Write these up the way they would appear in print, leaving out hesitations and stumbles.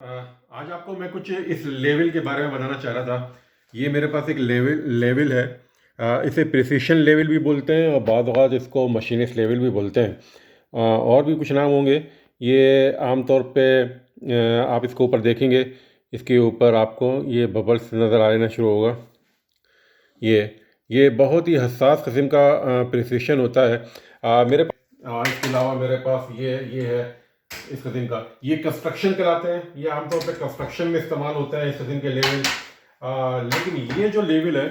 अ, आज आपको मैं कुछ इस लेवल के बारे में बताना चाह रहा था। ये मेरे पास एक लेवल लेवल है। इसे प्रिसिशन लेवल भी बोलते हैं और बाद औक़ात इसको मशीनिस्ट लेवल भी बोलते हैं। और भी कुछ नाम होंगे। ये आमतौर पे आप इसको ऊपर देखेंगे, इसके ऊपर आपको ये बबल्स नज़र आ जाना शुरू होगा। ये ये बहुत ही हसास किस्म का प्रिसिशन होता है। इसके अलावा मेरे पास ये है इस किस्म का। ये कंस्ट्रक्शन कराते हैं, ये आमतौर पे कंस्ट्रक्शन में इस्तेमाल होता है इस किस्म के लेवल। लेकिन ये जो लेवल है,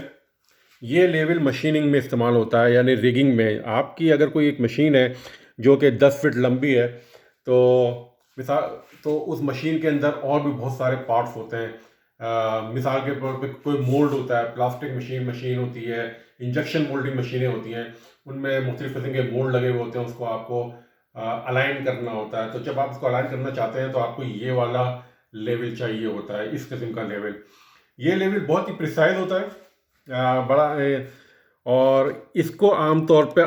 ये लेवल मशीनिंग में इस्तेमाल होता है, यानी रिगिंग में। आपकी अगर कोई एक मशीन है जो कि 10 फीट लंबी है, तो मिसाल तो उस मशीन के अंदर और भी बहुत सारे पार्ट्स होते हैं। मिसाल के तौर पे कोई मोल्ड होता है, प्लास्टिक मशीन होती है, इंजेक्शन मोल्डिंग मशीनें होती हैं, उनमें मुख्तलिफ किस्म के मोल्ड लगे हुए होते हैं, उसको आपको अलाइन करना होता है। तो जब आप उसको अलाइन करना चाहते हैं तो आपको ये वाला लेवल चाहिए होता है, इस किस्म का लेवल। ये लेवल बहुत ही प्रिसाइज होता है, और इसको आमतौर पे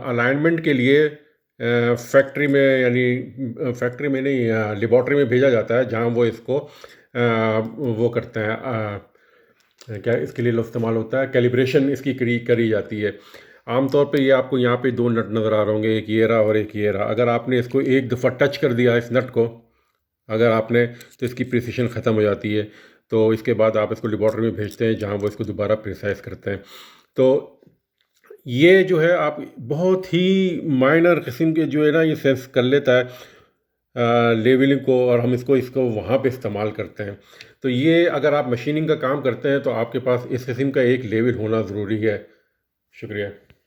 अलाइनमेंट के लिए फैक्ट्री में, यानी फैक्ट्री में नहीं, लेबॉर्ट्री में भेजा जाता है, जहाँ वो इसको वो करते हैं। क्या इसके लिए इस्तेमाल होता है, कैलिब्रेशन इसकी करी जाती है। आमतौर पे ये आपको यहाँ पे 2 नट नज़र आ रहे होंगे, एक ये रहा और एक ये रहा। अगर आपने इसको एक दफ़ा टच कर दिया इस नट को, अगर आपने, तो इसकी प्रिसिशन ख़त्म हो जाती है। तो इसके बाद आप इसको लेबॉर्ट्री में भेजते हैं, जहाँ वो इसको दोबारा प्रिसाइज करते हैं। तो ये जो है, आप बहुत ही माइनर किस्म के जो है ना, ये सेंस कर लेता है लेवलिंग को, और हम इसको वहाँ पे इस्तेमाल करते हैं। तो ये अगर आप मशीनिंग का काम करते हैं तो आपके पास इस किस्म का एक लेवल होना ज़रूरी है। शुक्रिया।